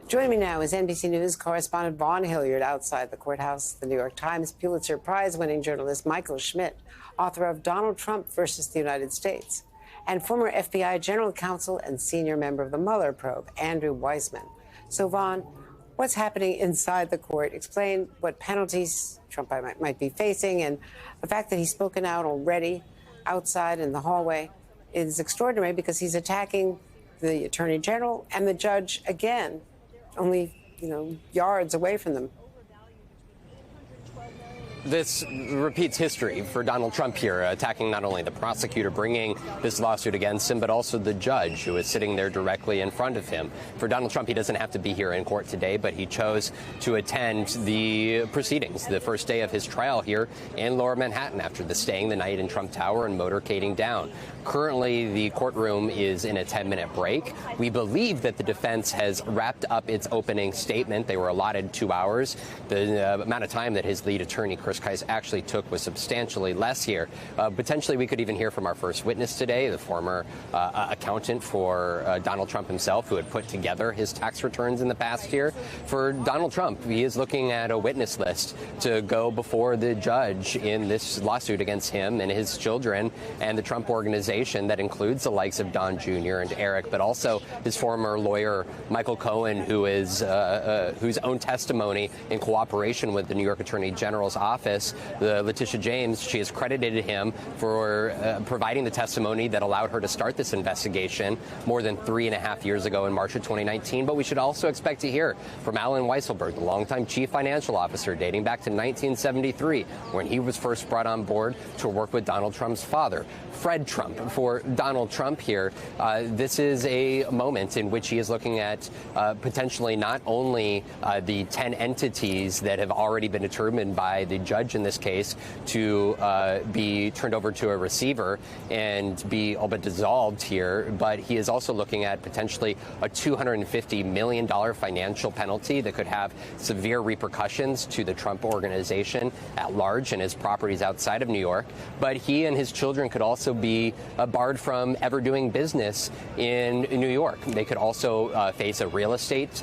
Joining me now is NBC News correspondent Vaughn Hilliard outside the courthouse. The New York Times Pulitzer Prize-winning journalist Michael Schmidt, author of Donald Trump versus the United States, and former FBI general counsel and senior member of the Mueller probe, Andrew Weissmann. So, Vaughn, what's happening inside the court? Explain what penalties Trump might be facing, and the fact that he's spoken out already outside in the hallway is extraordinary because he's attacking the attorney general and the judge again, only, yards away from them. This repeats history for Donald Trump here, attacking not only the prosecutor bringing this lawsuit against him, but also the judge who is sitting there directly in front of him. For Donald Trump, he doesn't have to be here in court today, but he chose to attend the proceedings, the first day of his trial here in Lower Manhattan after staying the night in Trump Tower and motorcading down. Currently, the courtroom is in a 10-minute break. We believe that the defense has wrapped up its opening statement. They were allotted 2 hours. The amount of time that his lead attorney, Chris Kise, actually took was substantially less here. Potentially, we could even hear from our first witness today, the former accountant for Donald Trump himself, who had put together his tax returns in the past year. For Donald Trump, he is looking at a witness list to go before the judge in this lawsuit against him and his children and the Trump organization that includes the likes of Don Jr. and Eric, but also his former lawyer, Michael Cohen, whose own testimony in cooperation with the New York Attorney General's office, Letitia James, she has credited him for providing the testimony that allowed her to start this investigation more than 3.5 years ago in March of 2019. But we should also expect to hear from Allen Weisselberg, the longtime chief financial officer dating back to 1973, when he was first brought on board to work with Donald Trump's father, Fred Trump. For Donald Trump here, this is a moment in which he is looking at potentially not only the 10 entities that have already been determined by the judge in this case to be turned over to a receiver and be all but dissolved here, but he is also looking at potentially a $250 million financial penalty that could have severe repercussions to the Trump organization at large and his properties outside of New York. But he and his children could also be barred from ever doing business in New York. They could also face a real estate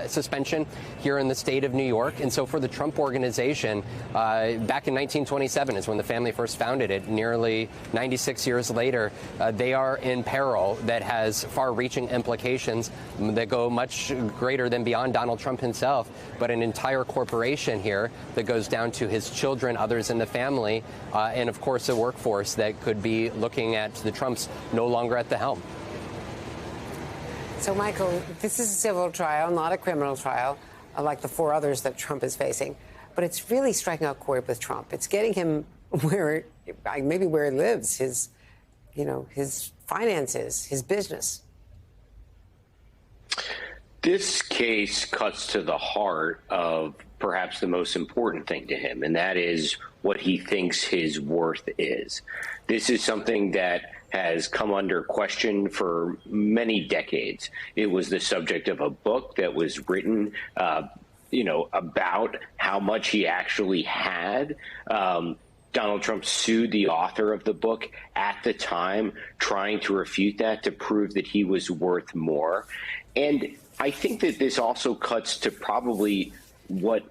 suspension here in the state of New York. And so for the Trump organization, back in 1927 is when the family first founded it. Nearly 96 years later, they are in peril that has far-reaching implications that go much greater than beyond Donald Trump himself, but an entire corporation here that goes down to his children, others in the family, and of course a workforce that could be looking at the Trumps no longer at the helm. So, Michael, this is a civil trial, not a criminal trial, like the 4 others that Trump is facing. But it's really striking a chord with Trump. It's getting him maybe where he lives, his finances, his business. This case cuts to the heart of perhaps the most important thing to him, and that is what he thinks his worth is. This is something that has come under question for many decades. It was the subject of a book that was written, about how much he actually had. Donald Trump sued the author of the book at the time, trying to refute that, to prove that he was worth more. And I think that this also cuts to probably what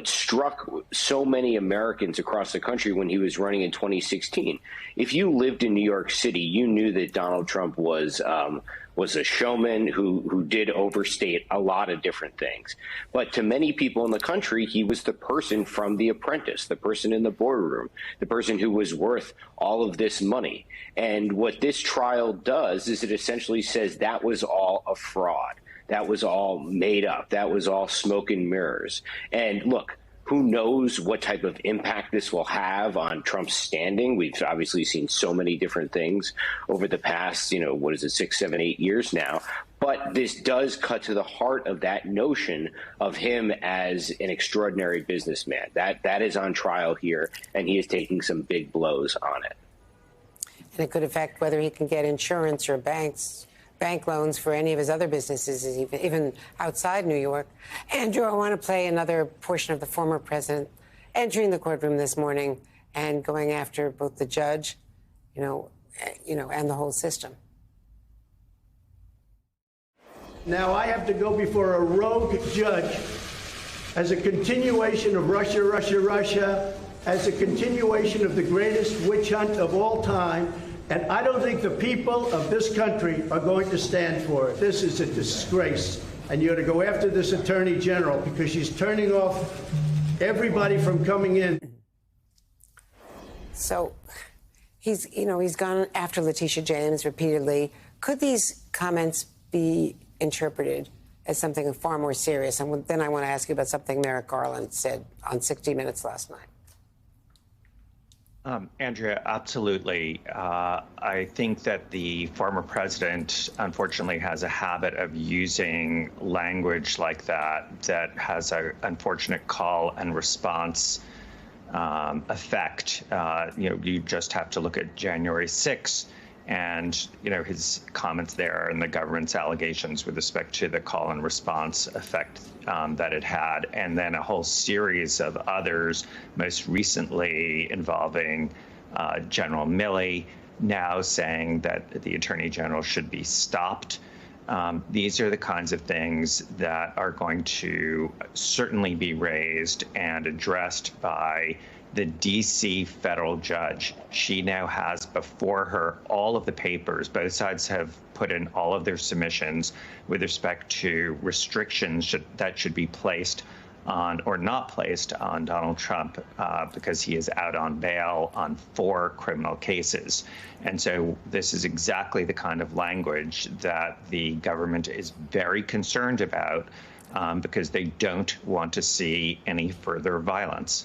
struck so many Americans across the country when he was running in 2016. If you lived in New York City, you knew that Donald Trump was a showman who did overstate a lot of different things. But to many people in the country, he was the person from The Apprentice, the person in the boardroom, the person who was worth all of this money. And what this trial does is it essentially says that was all a fraud. That was all made up. That was all smoke and mirrors. And look, who knows what type of impact this will have on Trump's standing? We've obviously seen so many different things over the past, 6, 7, 8 years now. But this does cut to the heart of that notion of him as an extraordinary businessman. That is on trial here, and he is taking some big blows on it. And it could affect whether he can get insurance or bank loans for any of his other businesses, even outside New York. Andrew, I want to play another portion of the former president entering the courtroom this morning and going after both the judge, and the whole system. Now I have to go before a rogue judge as a continuation of Russia, Russia, Russia, as a continuation of the greatest witch hunt of all time. And I don't think the people of this country are going to stand for it. This is a disgrace. And you ought to go after this attorney general because she's turning off everybody from coming in. So he's gone after Letitia James repeatedly. Could these comments be interpreted as something far more serious? And then I want to ask you about something Merrick Garland said on 60 Minutes last night. Andrea, absolutely. I think that the former president, unfortunately, has a habit of using language like that has an unfortunate call and response effect. You just have to look at January 6th and, his comments there and the government's allegations with respect to the call and response effect that it had, and then a whole series of others, most recently involving General Milley, now saying that the Attorney General should be stopped. These are the kinds of things that are going to certainly be raised and addressed by the D.C. federal judge. She now has before her all of the papers. Both sides have put in all of their submissions with respect to restrictions that should be placed on or not placed on Donald Trump because he is out on bail on 4 criminal cases. And so this is exactly the kind of language that the government is very concerned about because they don't want to see any further violence.